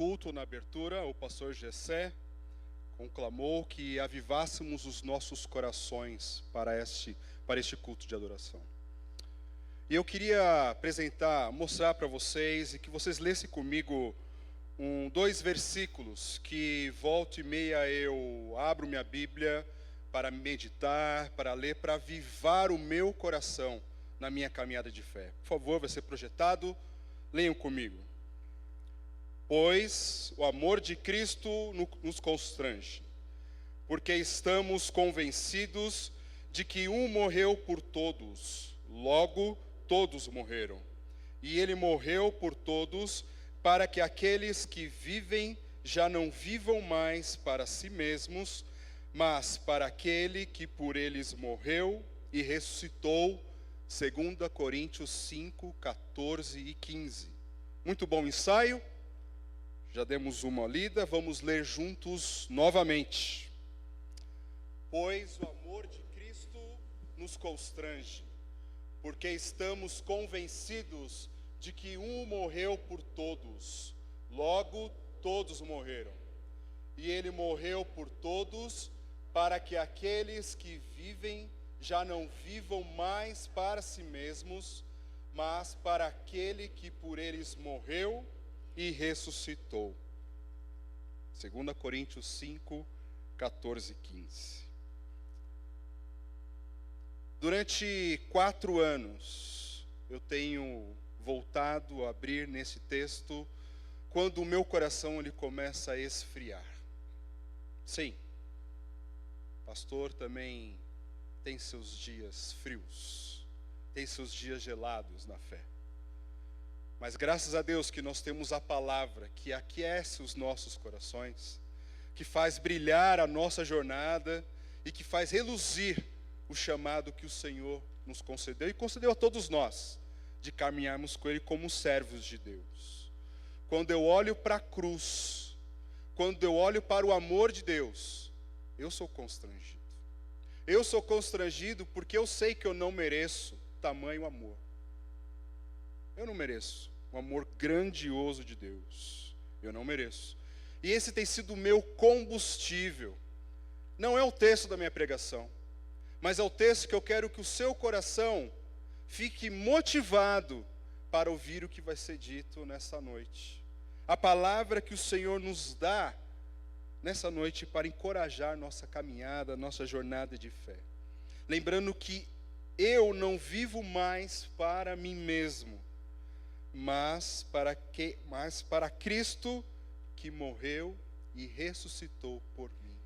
culto, na abertura, o pastor Gessé conclamou que avivássemos os nossos corações para este culto de adoração. E eu queria mostrar para vocês, e que vocês lessem comigo dois versículos que volta e meia eu abro minha Bíblia para meditar, para ler, para avivar o meu coração na minha caminhada de fé. Por favor, vai ser projetado, leiam comigo. Pois o amor de Cristo nos constrange, porque estamos convencidos de que um morreu por todos, logo todos morreram. E ele morreu por todos, para que aqueles que vivem já não vivam mais para si mesmos, mas para aquele que por eles morreu e ressuscitou, 2 Coríntios 5, 14 e 15. Muito bom ensaio. Já demos uma lida, vamos ler juntos novamente. Pois o amor de Cristo nos constrange, porque estamos convencidos de que um morreu por todos, logo todos morreram. E ele morreu por todos, para que aqueles que vivem já não vivam mais para si mesmos, mas para aquele que por eles morreu e ressuscitou. 2 Coríntios 5, 14 e 15. Durante 4 anos, eu tenho voltado a abrir nesse texto, quando o meu coração ele começa a esfriar. Sim, pastor também tem seus dias frios, tem seus dias gelados na fé. Mas graças a Deus que nós temos a palavra que aquece os nossos corações, que faz brilhar a nossa jornada e que faz reluzir o chamado que o Senhor nos concedeu e concedeu a todos nós, de caminharmos com Ele como servos de Deus. Quando eu olho para a cruz, quando eu olho para o amor de Deus, eu sou constrangido. Eu sou constrangido porque eu sei que eu não mereço tamanho amor. Eu não mereço o amor grandioso de Deus. Eu não mereço. E esse tem sido o meu combustível. Não é o texto da minha pregação, mas é o texto que eu quero que o seu coração fique motivado para ouvir o que vai ser dito nessa noite. A palavra que o Senhor nos dá nessa noite para encorajar nossa caminhada, nossa jornada de fé. Lembrando que eu não vivo mais para mim mesmo, mas para Cristo que morreu e ressuscitou por mim.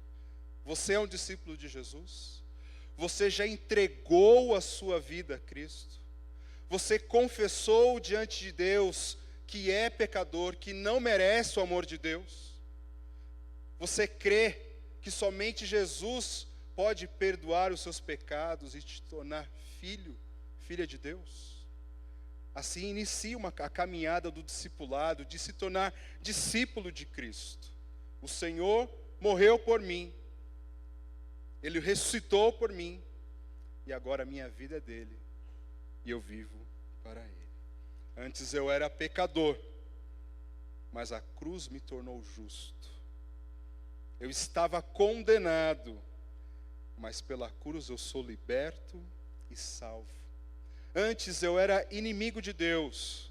Você é um discípulo de Jesus? Você já entregou a sua vida a Cristo? Você confessou diante de Deus que é pecador, que não merece o amor de Deus? Você crê que somente Jesus pode perdoar os seus pecados e te tornar filho, filha de Deus? Assim inicia a caminhada do discipulado, de se tornar discípulo de Cristo. O Senhor morreu por mim, Ele ressuscitou por mim, e agora a minha vida é dele, e eu vivo para Ele. Antes eu era pecador, mas a cruz me tornou justo. Eu estava condenado, mas pela cruz eu sou liberto e salvo. Antes eu era inimigo de Deus,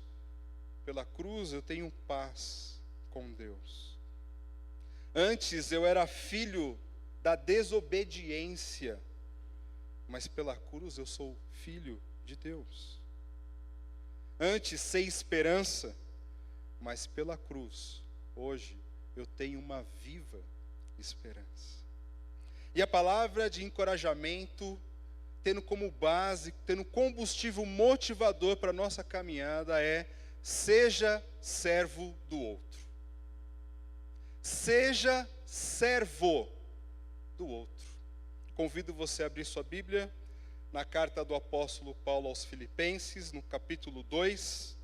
pela cruz eu tenho paz com Deus. Antes eu era filho da desobediência, mas pela cruz eu sou filho de Deus. Antes sem esperança, mas pela cruz, hoje eu tenho uma viva esperança. E a palavra de encorajamento, tendo como base, tendo combustível motivador para a nossa caminhada é: seja servo do outro. Seja servo do outro. Convido você a abrir sua Bíblia na carta do apóstolo Paulo aos Filipenses, no capítulo 2,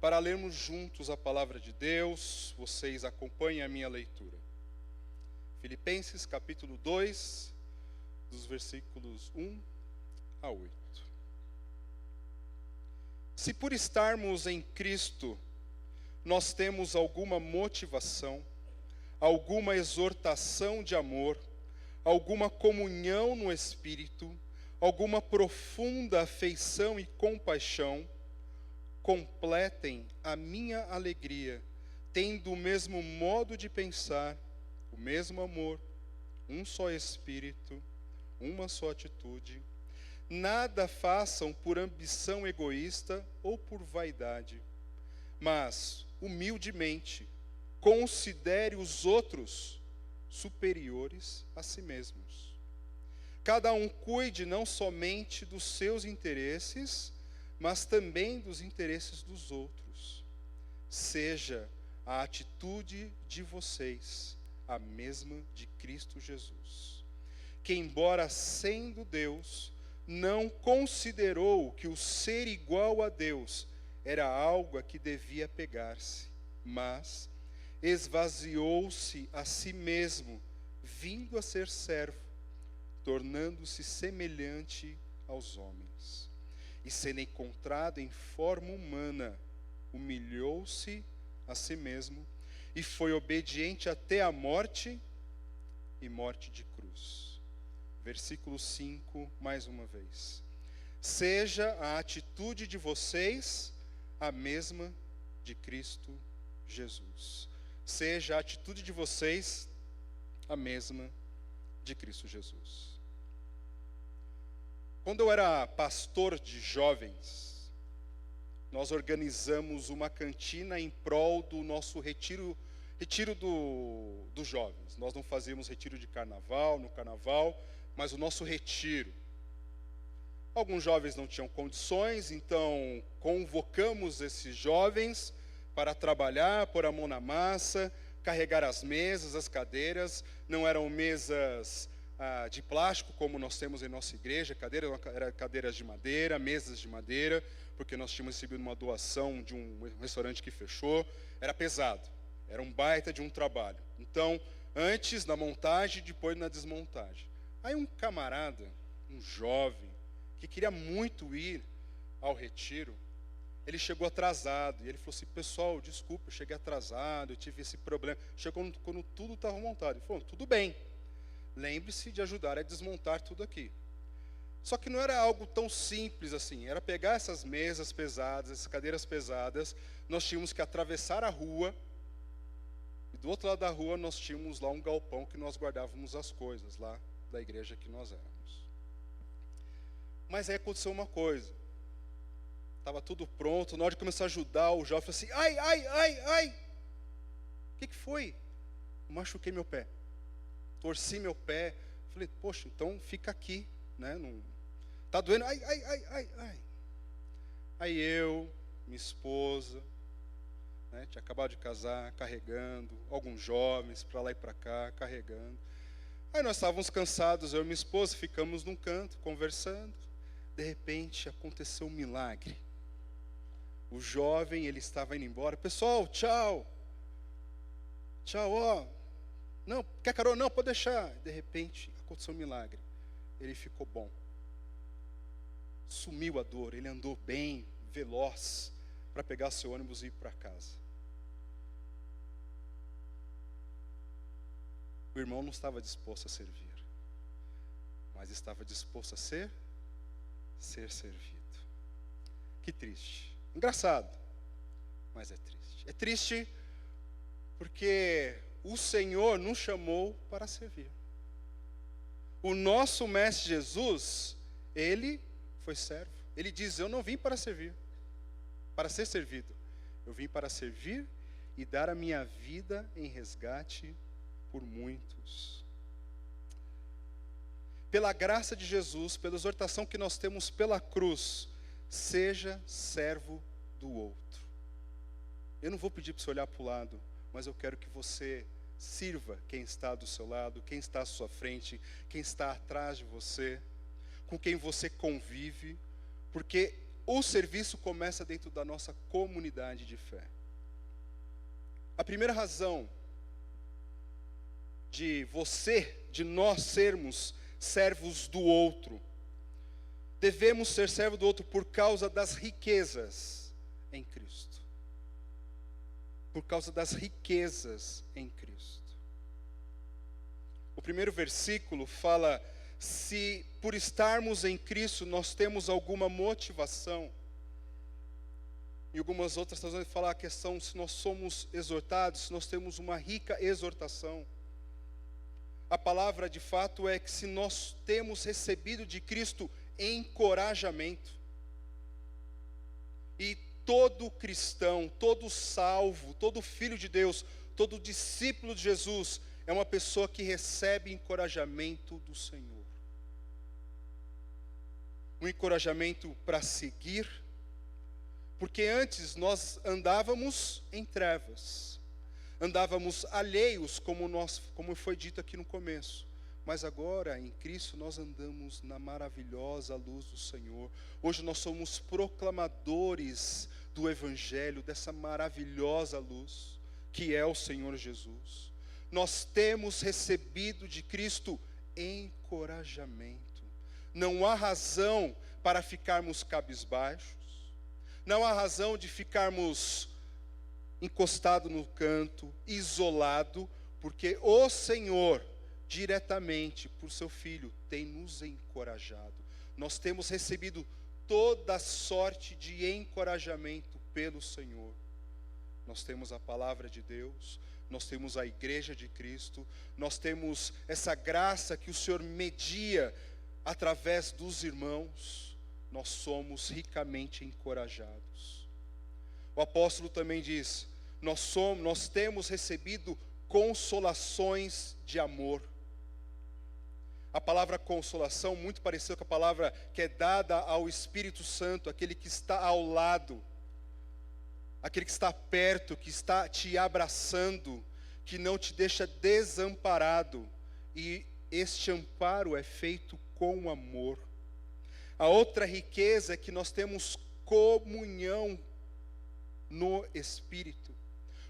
para lermos juntos a palavra de Deus. Vocês acompanhem a minha leitura. Filipenses capítulo 2, dos versículos 1 a 8. Se por estarmos em Cristo, nós temos alguma motivação, alguma exortação de amor, alguma comunhão no Espírito, alguma profunda afeição e compaixão, completem a minha alegria, tendo o mesmo modo de pensar, o mesmo amor, um só Espírito, uma só atitude. Nada façam por ambição egoísta ou por vaidade, mas, humildemente, considere os outros superiores a si mesmos. Cada um cuide não somente dos seus interesses, mas também dos interesses dos outros. Seja a atitude de vocês a mesma de Cristo Jesus, que, embora sendo Deus, não considerou que o ser igual a Deus era algo a que devia pegar-se, mas esvaziou-se a si mesmo, vindo a ser servo, tornando-se semelhante aos homens. E sendo encontrado em forma humana, humilhou-se a si mesmo e foi obediente até a morte e morte de cruz. Versículo 5, mais uma vez. Seja a atitude de vocês a mesma de Cristo Jesus. Seja a atitude de vocês a mesma de Cristo Jesus. Quando eu era pastor de jovens, nós organizamos uma cantina em prol do nosso retiro dos jovens. Nós não fazíamos retiro de carnaval, no carnaval, mas o nosso retiro. Alguns jovens não tinham condições, então convocamos esses jovens para trabalhar, pôr a mão na massa, carregar as mesas, as cadeiras. Não eram mesas de plástico, como nós temos em nossa igreja, eram cadeiras de madeira, mesas de madeira, porque nós tínhamos recebido uma doação de um restaurante que fechou. Era pesado, era um baita de um trabalho. Então, antes na montagem e depois na desmontagem. Aí um camarada, um jovem, que queria muito ir ao retiro, ele chegou atrasado, e ele falou assim: pessoal, desculpa, eu cheguei atrasado, eu tive esse problema. Chegou quando tudo estava montado. Ele falou: tudo bem, lembre-se de ajudar a desmontar tudo aqui. Só que não era algo tão simples assim, era pegar essas mesas pesadas, essas cadeiras pesadas, nós tínhamos que atravessar a rua, e do outro lado da rua nós tínhamos lá um galpão que nós guardávamos as coisas, lá da igreja que nós éramos. Mas aí aconteceu uma coisa, estava tudo pronto, na hora de começar a ajudar, o jovem falou assim: ai, o que foi? Eu machuquei meu pé, torci meu pé. Falei: poxa, então fica aqui, né? Não, tá doendo, ai. Aí eu, minha esposa, né, tinha acabado de casar, carregando, alguns jovens para lá e para cá, carregando. Aí nós estávamos cansados, eu e minha esposa, ficamos num canto, conversando. De repente, aconteceu um milagre. O jovem, ele estava indo embora. Pessoal, tchau. Tchau, ó. Não, quer carona? Não, pode deixar. De repente, aconteceu um milagre. Ele ficou bom. Sumiu a dor, ele andou bem, veloz, para pegar seu ônibus e ir para casa. O irmão não estava disposto a servir, mas estava disposto a ser servido. Que triste. Engraçado, mas é triste. É triste porque o Senhor nos chamou para servir. O nosso Mestre Jesus, Ele foi servo. Ele diz: eu não vim para servir, para ser servido. Eu vim para servir e dar a minha vida em resgate por muitos. Pela graça de Jesus, pela exortação que nós temos pela cruz, seja servo do outro. Eu não vou pedir para você olhar para o lado, mas eu quero que você sirva quem está do seu lado, quem está à sua frente, quem está atrás de você, com quem você convive, porque o serviço começa dentro da nossa comunidade de fé. A primeira razão de nós sermos servos do outro, devemos ser servos do outro por causa das riquezas em Cristo. por causa das riquezas em Cristo. O primeiro versículo fala: se por estarmos em Cristo nós temos alguma motivação. E algumas outras traduções falam a questão se nós somos exortados, se nós temos uma rica exortação. A palavra de fato é que se nós temos recebido de Cristo encorajamento. E todo cristão, todo salvo, todo filho de Deus, todo discípulo de Jesus é uma pessoa que recebe encorajamento do Senhor. Um encorajamento para seguir, porque antes nós andávamos em trevas, andávamos alheios, como foi dito aqui no começo. Mas agora, em Cristo, nós andamos na maravilhosa luz do Senhor. Hoje nós somos proclamadores do Evangelho, dessa maravilhosa luz, que é o Senhor Jesus. Nós temos recebido de Cristo encorajamento. Não há razão para ficarmos cabisbaixos. Não há razão de ficarmos encostados no canto, isolado, porque o Senhor, diretamente por seu Filho, tem nos encorajado. Nós temos recebido toda sorte de encorajamento pelo Senhor. Nós temos a palavra de Deus, nós temos a igreja de Cristo, nós temos essa graça que o Senhor media através dos irmãos. Nós somos ricamente encorajados. O apóstolo também diz: nós temos recebido consolações de amor. A palavra consolação, muito parecida com a palavra que é dada ao Espírito Santo, aquele que está ao lado, aquele que está perto, que está te abraçando, que não te deixa desamparado. E este amparo é feito com amor. A outra riqueza é que nós temos comunhão no Espírito,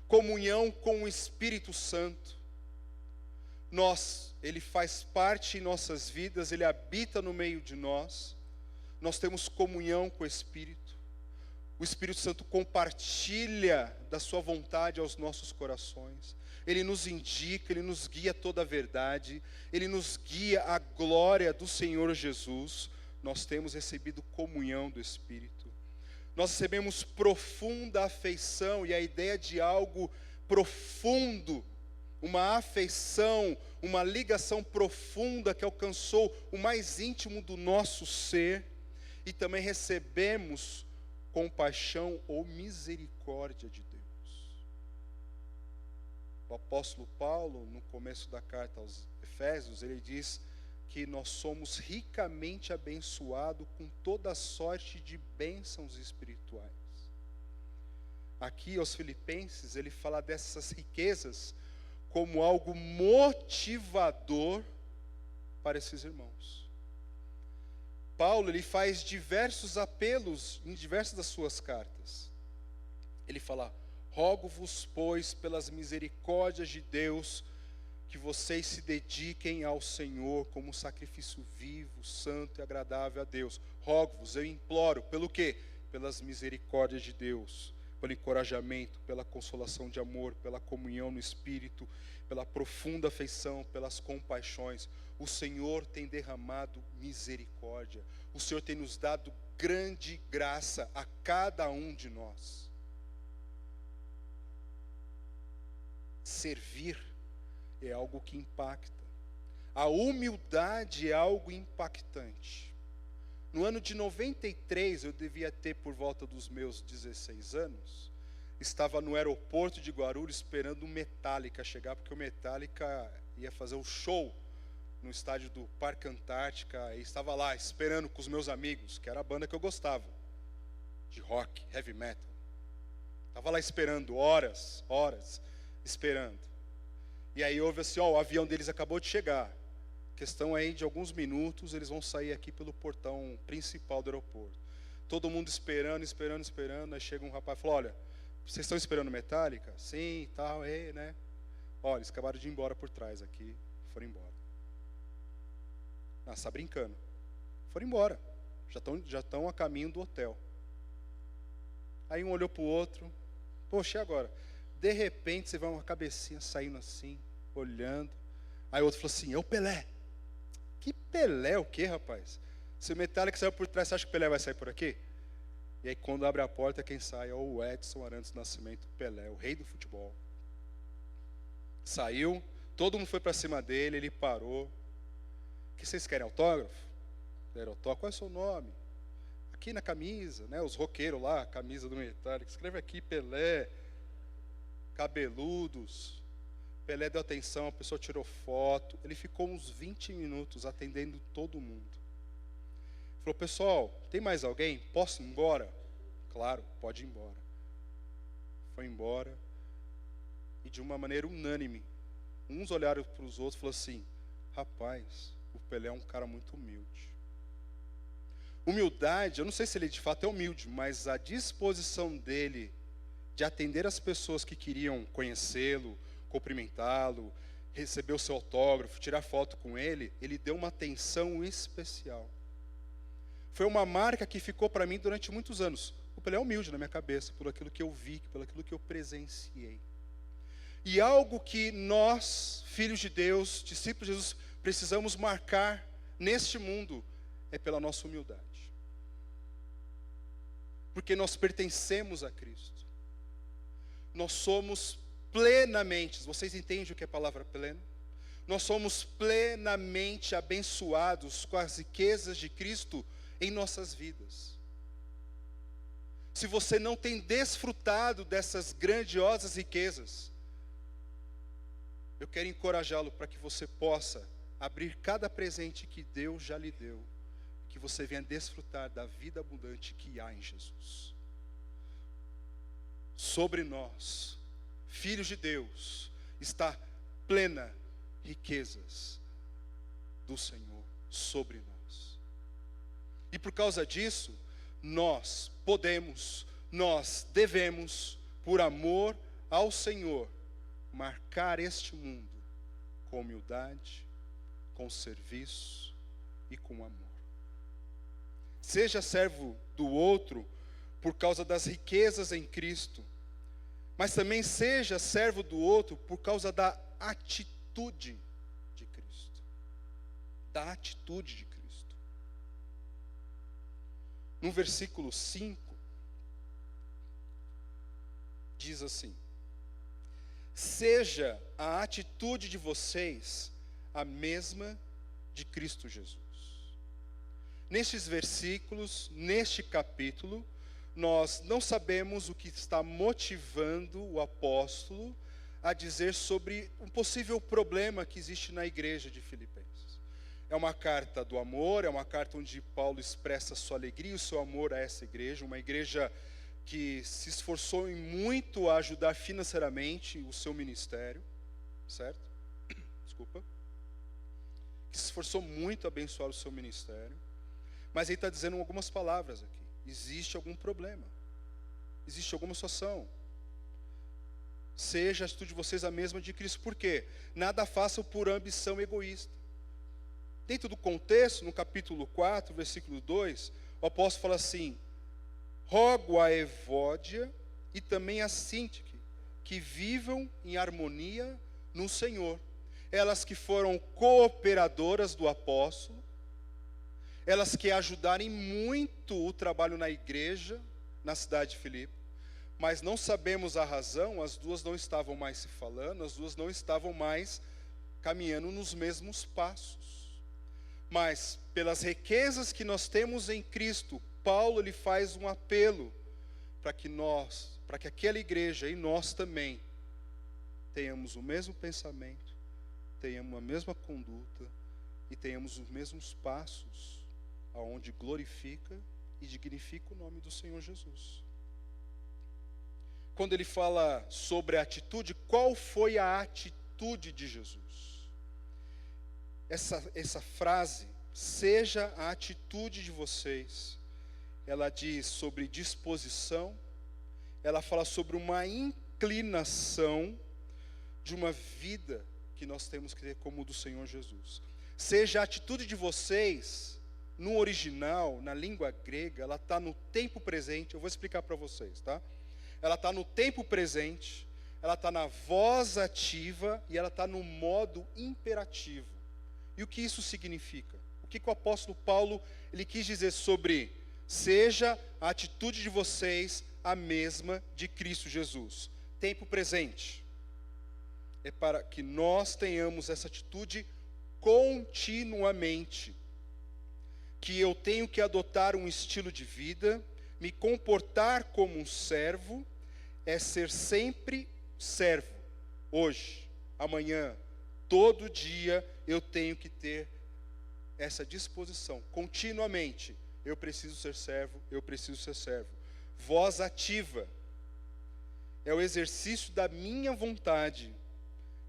comunhão com o Espírito Santo. Ele faz parte em nossas vidas, Ele habita no meio de nós. Nós temos comunhão com o Espírito. O Espírito Santo compartilha da sua vontade aos nossos corações. Ele nos indica, Ele nos guia a toda a verdade. Ele nos guia à glória do Senhor Jesus. Nós temos recebido comunhão do Espírito. Nós recebemos profunda afeição, e a ideia de algo profundo, uma afeição, uma ligação profunda que alcançou o mais íntimo do nosso ser. E também recebemos compaixão ou misericórdia de Deus. O apóstolo Paulo, no começo da carta aos Efésios, ele diz que nós somos ricamente abençoados com toda a sorte de bênçãos espirituais. Aqui aos Filipenses, ele fala dessas riquezas como algo motivador para esses irmãos. Paulo, ele faz diversos apelos em diversas das suas cartas. Ele fala: rogo-vos, pois, pelas misericórdias de Deus, que vocês se dediquem ao Senhor como sacrifício vivo, santo e agradável a Deus. Rogo-vos, eu imploro, pelo quê? Pelas misericórdias de Deus, pelo encorajamento, pela consolação de amor, pela comunhão no Espírito, pela profunda afeição, pelas compaixões. O Senhor tem derramado misericórdia. O Senhor tem nos dado grande graça a cada um de nós. Servir é algo que impacta. A humildade é algo impactante. No ano de 93, eu devia ter por volta dos meus 16 anos, estava no aeroporto de Guarulhos esperando o Metallica chegar, porque o Metallica ia fazer um show no estádio do Parque Antártica, e estava lá esperando com os meus amigos, que era a banda que eu gostava, de rock, heavy metal. Estava lá esperando, horas, esperando. E aí houve assim: o avião deles acabou de chegar. Questão aí de alguns minutos, eles vão sair aqui pelo portão principal do aeroporto. Todo mundo esperando. Aí chega um rapaz e fala: olha, vocês estão esperando Metallica? Sim, e tal, né? Olha, eles acabaram de ir embora por trás aqui, foram embora. Ah, você está brincando. Foram embora, já estão a caminho do hotel. Aí um olhou para o outro: poxa, e agora? de repente você vê uma cabecinha saindo assim, olhando. Aí o outro falou assim, é o Pelé. Que Pelé o quê, rapaz? Se o Metallica saiu por trás, você acha que o Pelé vai sair por aqui? E aí quando abre a porta, quem sai é o Edson Arantes do Nascimento, Pelé, o rei do futebol. Saiu, todo mundo foi para cima dele, ele parou. O que vocês querem, autógrafo? Quero autógrafo, qual é o seu nome? Aqui na camisa, né? Os roqueiros lá, a camisa do Metallica, escreve aqui, Pelé, cabeludos. Pelé deu atenção, a pessoa tirou foto. Ele ficou uns 20 minutos atendendo todo mundo. Falou, pessoal, tem mais alguém? Posso ir embora? Claro, pode ir embora. Foi embora. E de uma maneira unânime, uns olharam para os outros e falaram assim, rapaz, o Pelé é um cara muito humilde. Humildade, eu não sei se ele de fato é humilde, mas a disposição dele de atender as pessoas que queriam conhecê-lo, cumprimentá-lo, receber o seu autógrafo, tirar foto com ele, ele deu uma atenção especial. Foi uma marca que ficou para mim durante muitos anos. O Pelé é humilde na minha cabeça, por aquilo que eu vi, por aquilo que eu presenciei. E algo que nós, filhos de Deus, discípulos de Jesus, precisamos marcar neste mundo é pela nossa humildade. Porque nós pertencemos a Cristo. Nós somos plenamente, vocês entendem o que é a palavra pleno? Nós somos plenamente abençoados com as riquezas de Cristo em nossas vidas. Se você não tem desfrutado dessas grandiosas riquezas, eu quero encorajá-lo para que você possa abrir cada presente que Deus já lhe deu, que você venha desfrutar da vida abundante que há em Jesus. Sobre nós, filhos de Deus, está plena riquezas do Senhor sobre nós. E por causa disso, nós podemos, nós devemos, por amor ao Senhor, marcar este mundo com humildade, com serviço e com amor. Seja servo do outro por causa das riquezas em Cristo, mas também seja servo do outro por causa da atitude de Cristo. Da atitude de Cristo. No versículo 5, diz assim, seja a atitude de vocês a mesma de Cristo Jesus. Nestes versículos, neste capítulo, nós não sabemos o que está motivando o apóstolo a dizer sobre um possível problema que existe na igreja de Filipenses. É uma carta do amor, é uma carta onde Paulo expressa a sua alegria e o seu amor a essa igreja, uma igreja que se esforçou em muito a ajudar financeiramente o seu ministério, certo? Desculpa. Que se esforçou muito a abençoar o seu ministério. Mas ele está dizendo algumas palavras aqui. Existe algum problema. Existe alguma situação. Seja a atitude de vocês a mesma de Cristo. Por quê? Nada façam por ambição egoísta. Dentro do contexto, no capítulo 4, versículo 2, o apóstolo fala assim, rogo a Evódia e também a Síntique, que vivam em harmonia no Senhor. Elas que foram cooperadoras do apóstolo, elas que ajudarem muito o trabalho na igreja, na cidade de Filipe, mas não sabemos a razão, as duas não estavam mais se falando, as duas não estavam mais caminhando nos mesmos passos. Mas pelas riquezas que nós temos em Cristo, Paulo ele faz um apelo para que aquela igreja e nós também tenhamos o mesmo pensamento, tenhamos a mesma conduta e tenhamos os mesmos passos aonde glorifica e dignifica o nome do Senhor Jesus. Quando ele fala sobre a atitude, qual foi a atitude de Jesus? Essa frase, seja a atitude de vocês, ela diz sobre disposição, ela fala sobre uma inclinação de uma vida que nós temos que ter como do Senhor Jesus. Seja a atitude de vocês, no original, na língua grega, ela está no tempo presente, eu vou explicar para vocês, tá? Ela está no tempo presente, ela está na voz ativa e ela está no modo imperativo. E o que isso significa? O que o apóstolo Paulo ele quis dizer sobre seja a atitude de vocês a mesma de Cristo Jesus? Tempo presente. É para que nós tenhamos essa atitude continuamente. Que eu tenho que adotar um estilo de vida, me comportar como um servo, é ser sempre servo. Hoje, amanhã, todo dia eu tenho que ter essa disposição, continuamente. Eu preciso ser servo, eu preciso ser servo. Voz ativa é o exercício da minha vontade.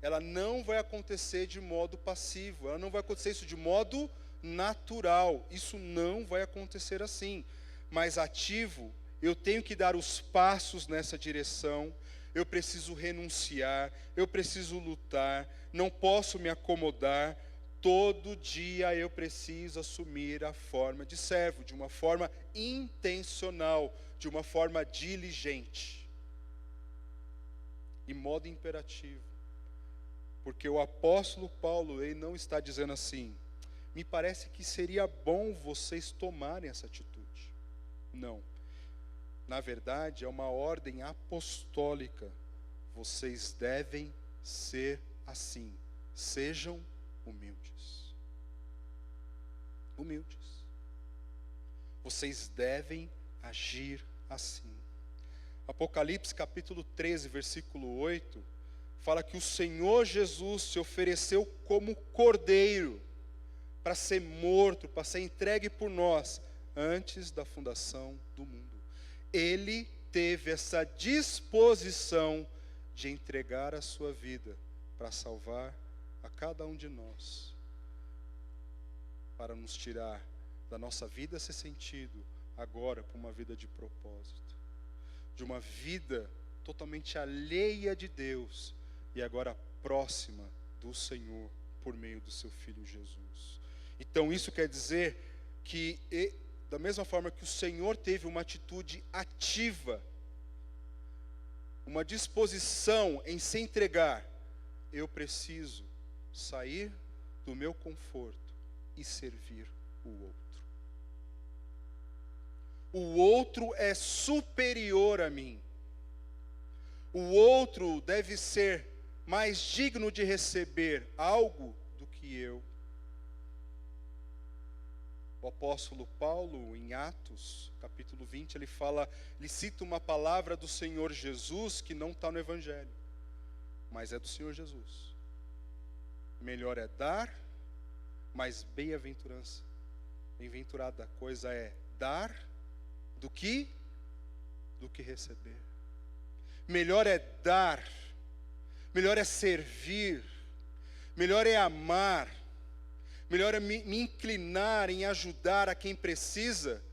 Ela não vai acontecer de modo passivo, ela não vai acontecer isso de modo natural. Isso não vai acontecer assim. Mas ativo, eu tenho que dar os passos nessa direção. Eu preciso renunciar, eu preciso lutar, não posso me acomodar. Todo dia eu preciso assumir a forma de servo, de uma forma intencional, de uma forma diligente. Em modo imperativo. Porque o apóstolo Paulo, ele não está dizendo assim, me parece que seria bom vocês tomarem essa atitude. Não. Na verdade, é uma ordem apostólica. Vocês devem ser assim. Sejam humildes. Humildes. Vocês devem agir assim. Apocalipse capítulo 13, versículo 8, fala que o Senhor Jesus se ofereceu como cordeiro para ser morto, para ser entregue por nós, antes da fundação do mundo. Ele teve essa disposição de entregar a sua vida para salvar a cada um de nós, para nos tirar da nossa vida sem sentido, agora para uma vida de propósito, de uma vida totalmente alheia de Deus, e agora próxima do Senhor, por meio do seu Filho Jesus. Então isso quer dizer que, da mesma forma que o Senhor teve uma atitude ativa, uma disposição em se entregar, eu preciso sair do meu conforto e servir o outro. O outro é superior a mim. O outro deve ser mais digno de receber algo do que eu. O apóstolo Paulo, em Atos, capítulo 20, ele cita uma palavra do Senhor Jesus que não está no Evangelho, mas é do Senhor Jesus. Melhor é dar, mas bem-aventurada coisa é dar do que receber. Melhor é dar, melhor é servir, melhor é amar, melhor é me inclinar em ajudar a quem precisa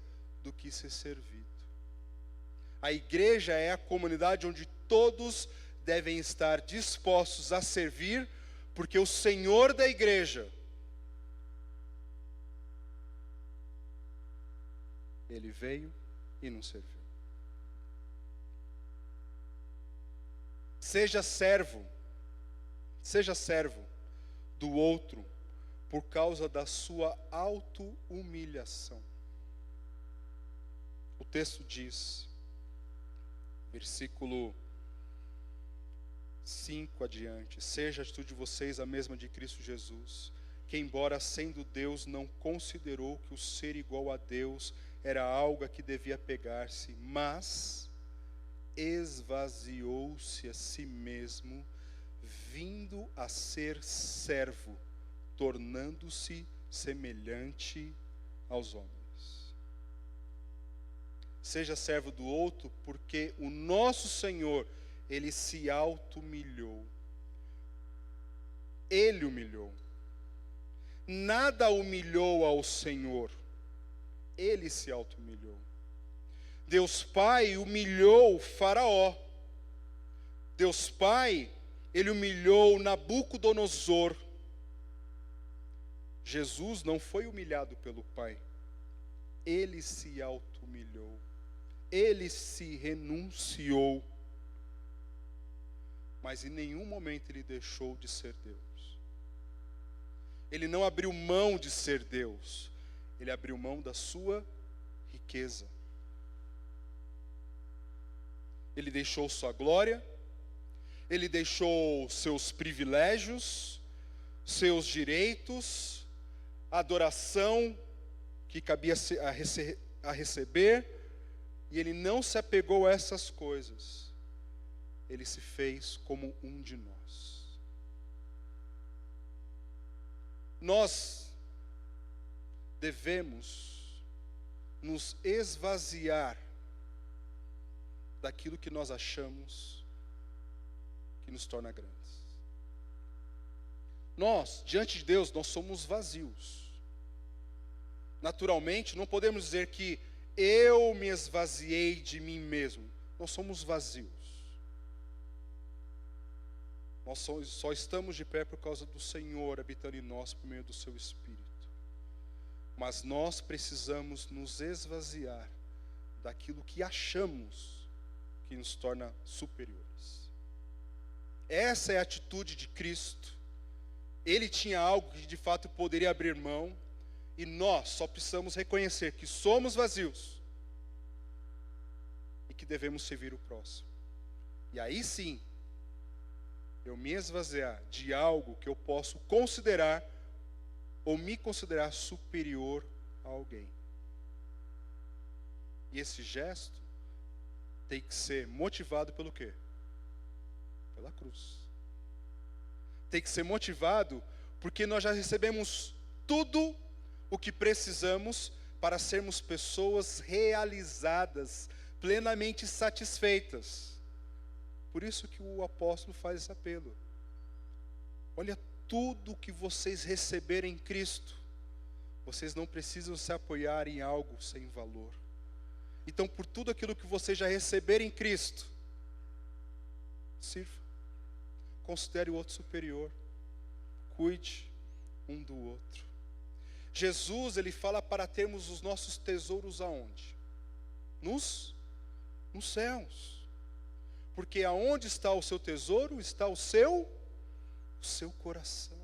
do que ser servido. A igreja é a comunidade onde todos devem estar dispostos a servir, porque o Senhor da igreja, Ele veio e nos serviu. Seja servo do outro por causa da sua auto-humilhação. O texto diz, versículo 5 adiante, seja a atitude de vocês a mesma de Cristo Jesus, que embora sendo Deus não considerou que o ser igual a Deus era algo a que devia pegar-se, mas esvaziou-se a si mesmo, vindo a ser servo, tornando-se semelhante aos homens. Seja servo do outro, porque o nosso Senhor, Ele se auto-humilhou. Ele humilhou. Nada humilhou ao Senhor. Ele se auto-humilhou. Deus Pai humilhou Faraó. Deus Pai, Ele humilhou Nabucodonosor. Jesus não foi humilhado pelo Pai. Ele se auto-humilhou. Ele se renunciou. mas em nenhum momento ele deixou de ser Deus. Ele não abriu mão de ser Deus, ele abriu mão da sua riqueza. Ele deixou sua glória, ele deixou seus privilégios, seus direitos, a adoração que cabia a receber, e ele não se apegou a essas coisas. Ele se fez como um de nós. Nós devemos nos esvaziar daquilo que nós achamos que nos torna grandes. Nós, diante de Deus, nós somos vazios. Naturalmente, não podemos dizer que eu me esvaziei de mim mesmo. Nós somos vazios. Nós só estamos de pé por causa do Senhor habitando em nós por meio do seu Espírito. Mas nós precisamos nos esvaziar daquilo que achamos que nos torna superiores. Essa é a atitude de Cristo. Ele tinha algo que de fato poderia abrir mão, e nós só precisamos reconhecer que somos vazios e que devemos servir o próximo. E aí sim, eu me esvaziar de algo que eu posso considerar ou me considerar superior a alguém. E esse gesto tem que ser motivado pelo quê? Pela cruz. Tem que ser motivado porque nós já recebemos tudo o que precisamos para sermos pessoas realizadas, plenamente satisfeitas. Por isso que o apóstolo faz esse apelo. Olha tudo que vocês receberem em Cristo. Vocês não precisam se apoiar em algo sem valor. Então, por tudo aquilo que vocês já receberem em Cristo, sirva. Considere o outro superior. Cuide um do outro. Jesus, ele fala para termos os nossos tesouros aonde? Nos céus. Porque aonde está o seu tesouro, está o seu coração.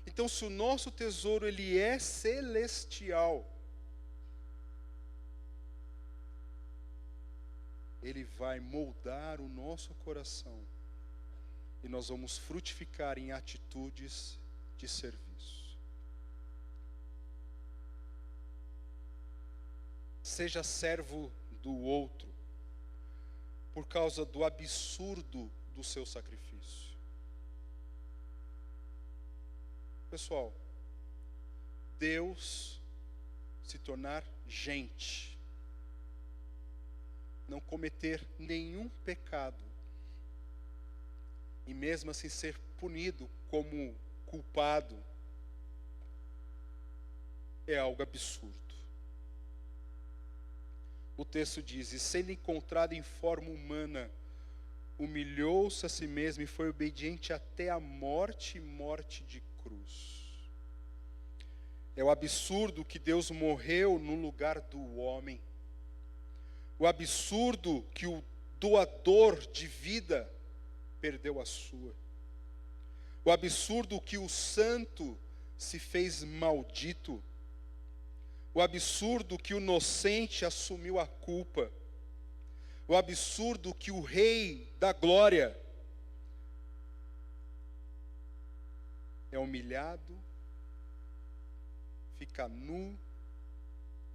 Então, se o nosso tesouro ele é celestial, ele vai moldar o nosso coração e nós vamos frutificar em atitudes de serviço. Seja servo do outro por causa do absurdo do seu sacrifício. Pessoal, Deus se tornar gente, não cometer nenhum pecado, e mesmo assim ser punido como culpado, é algo absurdo. O texto diz: e sendo encontrado em forma humana, humilhou-se a si mesmo e foi obediente até a morte e morte de cruz. É o absurdo que Deus morreu no lugar do homem. O absurdo que o doador de vida perdeu a sua. O absurdo que o santo se fez maldito. O absurdo que o inocente assumiu a culpa. O absurdo que o rei da glória é humilhado, fica nu,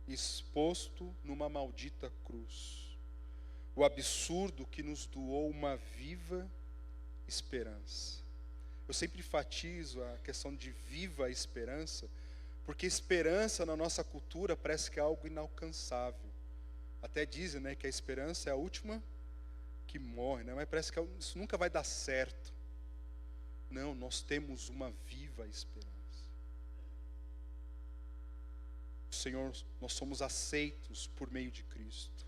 exposto numa maldita cruz. O absurdo que nos doou uma viva esperança. Eu sempre enfatizo a questão de viva esperança, porque esperança na nossa cultura parece que é algo inalcançável. Até dizem, né, que a esperança é a última que morre, né? Mas parece que isso nunca vai dar certo. Não, nós temos uma viva esperança. O Senhor, nós somos aceitos por meio de Cristo.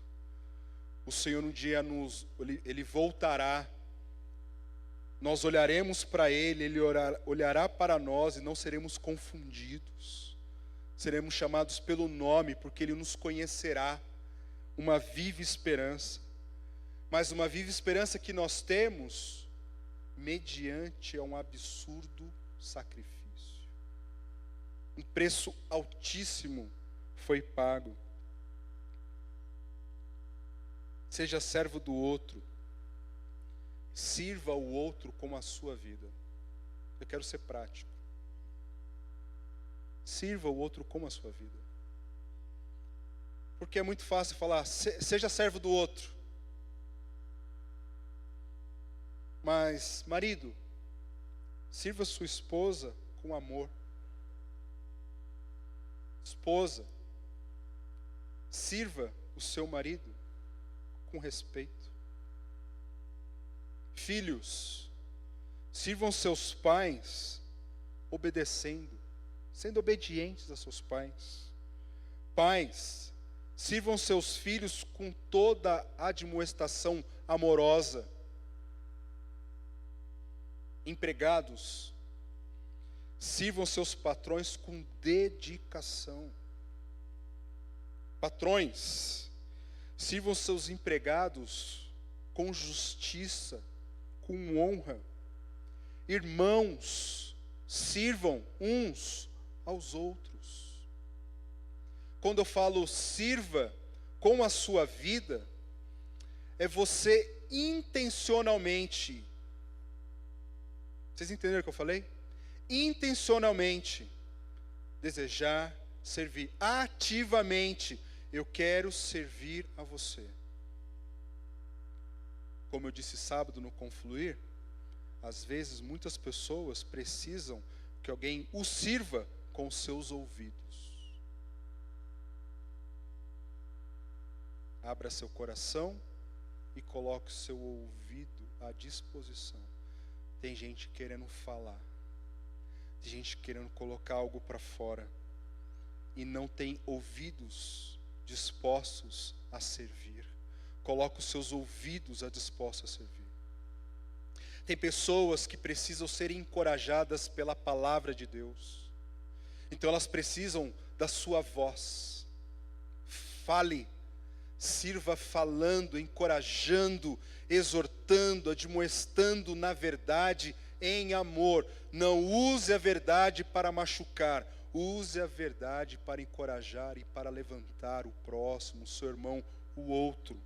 O Senhor um dia Ele voltará. Nós olharemos para Ele, Ele olhará para nós e não seremos confundidos. Seremos chamados pelo nome, porque Ele nos conhecerá. Uma viva esperança. Mas uma viva esperança que nós temos mediante a um absurdo sacrifício. Um preço altíssimo foi pago. Seja servo do outro. Sirva o outro como a sua vida. Eu quero ser prático. Sirva o outro como a sua vida. Porque é muito fácil falar, seja servo do outro. Mas, marido, sirva sua esposa com amor. Esposa, sirva o seu marido com respeito. Filhos, sirvam seus pais obedecendo, sendo obedientes a seus pais. Pais, sirvam seus filhos com toda a admoestação amorosa. Empregados, sirvam seus patrões com dedicação. Patrões, sirvam seus empregados com justiça, com honra. Irmãos, sirvam uns aos outros. Quando eu falo sirva com a sua vida, é você intencionalmente, vocês entenderam o que eu falei? Intencionalmente desejar servir, ativamente, eu quero servir a você. Como eu disse sábado no Confluir, às vezes muitas pessoas precisam que alguém os sirva com seus ouvidos. Abra seu coração e coloque seu ouvido à disposição. Tem gente querendo falar, tem gente querendo colocar algo para fora e não tem ouvidos dispostos a servir. Coloque os seus ouvidos a dispostos a servir. Tem pessoas que precisam ser encorajadas pela palavra de Deus. Então elas precisam da sua voz. Fale, sirva falando, encorajando, exortando, admoestando na verdade, em amor. Não use a verdade para machucar, use a verdade para encorajar e para levantar o próximo, o seu irmão, o outro.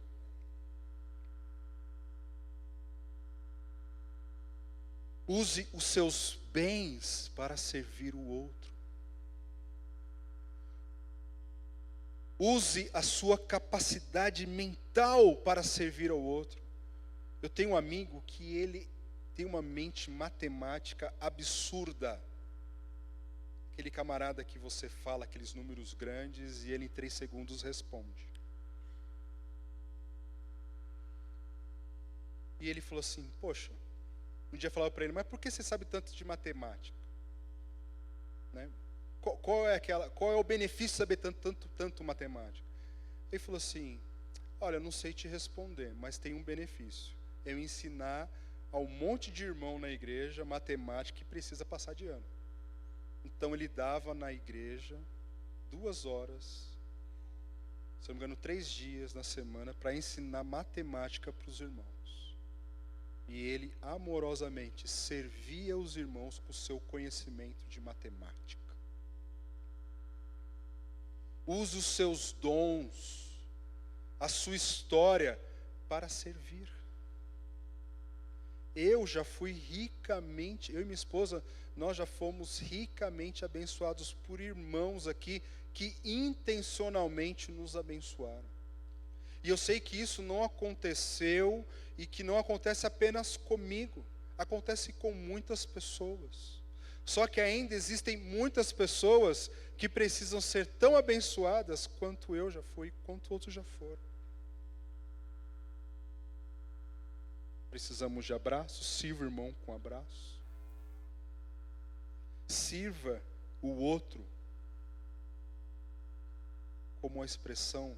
Use os seus bens para servir o outro. Use a sua capacidade mental para servir ao outro. Eu tenho um amigo que ele tem uma mente matemática absurda. Aquele camarada que você fala aqueles números grandes e ele em 3 segundos responde. E ele falou assim, poxa, um dia eu falava para ele, mas por que você sabe tanto de matemática? Né? Qual é o benefício de saber tanto matemática? Ele falou assim, olha, eu não sei te responder, mas tem um benefício. Eu ensinar a um monte de irmão na igreja matemática que precisa passar de ano. Então ele dava na igreja 2 horas, se não me engano 3 dias na semana, para ensinar matemática para os irmãos. E ele amorosamente servia os irmãos com o seu conhecimento de matemática. Use os seus dons, a sua história para servir. Eu já fui ricamente, eu e minha esposa, nós já fomos ricamente abençoados por irmãos aqui que intencionalmente nos abençoaram. E eu sei que isso não aconteceu e que não acontece apenas comigo, acontece com muitas pessoas. Só que ainda existem muitas pessoas que precisam ser tão abençoadas quanto eu já fui, quanto outros já foram. Precisamos de abraço, sirva o irmão com abraço. Sirva o outro como uma expressão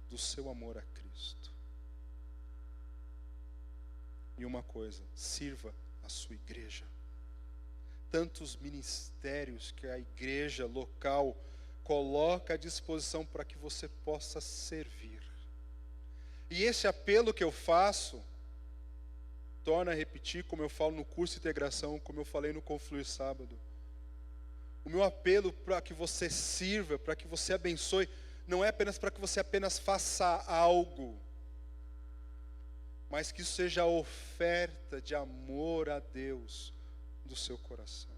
do seu amor a Cristo. E uma coisa, sirva a sua igreja. Tantos ministérios que a igreja local coloca à disposição para que você possa servir. E esse apelo que eu faço Torna a repetir, como eu falo no curso de integração, como eu falei no Confluir sábado. O meu apelo para que você sirva, para que você abençoe, não é apenas para que você apenas faça algo, mas que isso seja a oferta de amor a Deus do seu coração.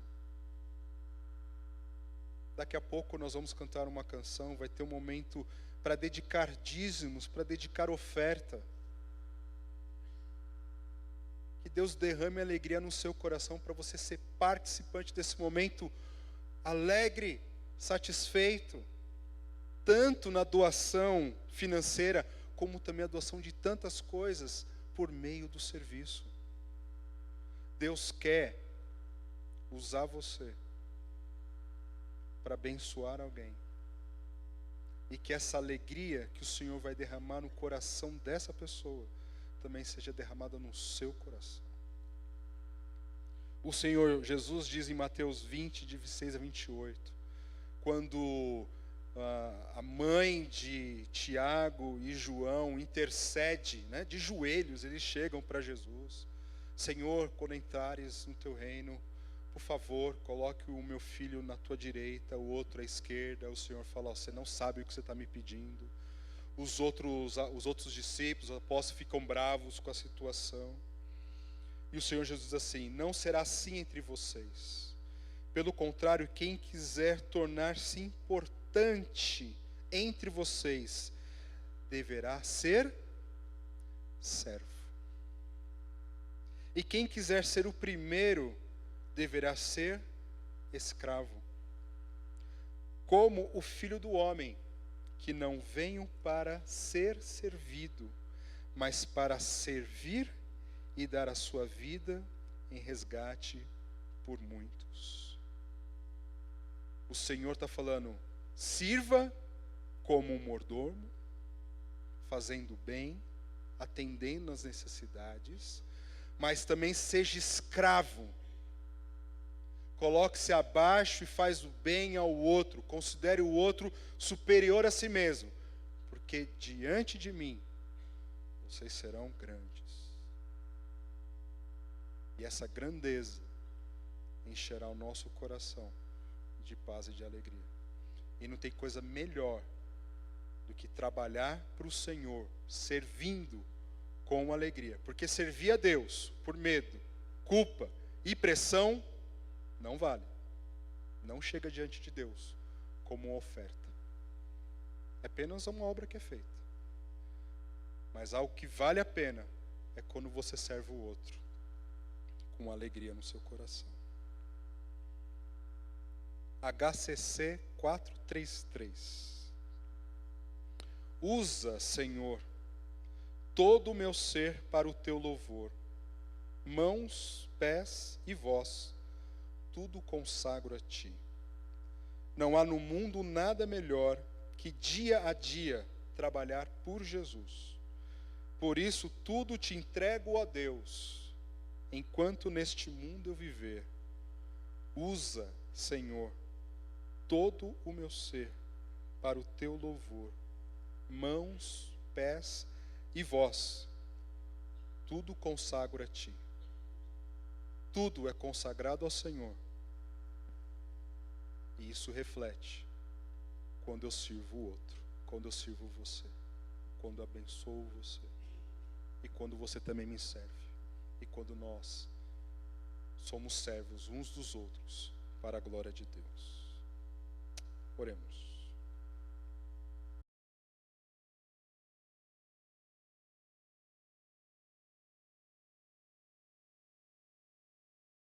Daqui a pouco nós vamos cantar uma canção, vai ter um momento para dedicar dízimos, para dedicar oferta. Que Deus derrame alegria no seu coração para você ser participante desse momento alegre, satisfeito, tanto na doação financeira, como também a doação de tantas coisas por meio do serviço. Deus quer usar você para abençoar alguém. E que essa alegria que o Senhor vai derramar no coração dessa pessoa, também seja derramada no seu coração. O Senhor Jesus diz em Mateus 20, de 26 a 28, quando a mãe de Tiago e João intercede, né, de joelhos, eles chegam para Jesus. Senhor, quando entrares no teu reino, por favor, coloque o meu filho na tua direita, o outro à esquerda. O Senhor fala, você não sabe o que você está me pedindo. Os outros discípulos, os apóstolos, ficam bravos com a situação. E o Senhor Jesus diz assim, não será assim entre vocês. Pelo contrário, quem quiser tornar-se importante entre vocês, deverá ser servo. E quem quiser ser o primeiro, deverá ser escravo. Como o Filho do Homem, que não veio para ser servido, mas para servir e dar a sua vida em resgate por muitos. O Senhor está falando, sirva como um mordomo, fazendo bem, atendendo às necessidades, mas também seja escravo. Coloque-se abaixo e faz o bem ao outro, considere o outro superior a si mesmo, porque diante de mim vocês serão grandes. E essa grandeza encherá o nosso coração de paz e de alegria. E não tem coisa melhor do que trabalhar para o Senhor, servindo com alegria. Porque servir a Deus por medo, culpa e pressão não vale. Não chega diante de Deus como uma oferta. É apenas uma obra que é feita. Mas algo que vale a pena é quando você serve o outro com alegria no seu coração. HCC 433. Usa, Senhor, todo o meu ser para o teu louvor. Mãos, pés e voz, tudo consagro a ti. Não há no mundo nada melhor que dia a dia trabalhar por Jesus. Por isso tudo te entrego a Deus, enquanto neste mundo eu viver. Usa, Senhor, todo o meu ser para o teu louvor. Mãos, pés e voz, tudo consagro a ti. Tudo é consagrado ao Senhor. E isso reflete quando eu sirvo o outro, quando eu sirvo você, quando eu abençoo você, e quando você também me serve, e quando nós somos servos uns dos outros para a glória de Deus. Oremos.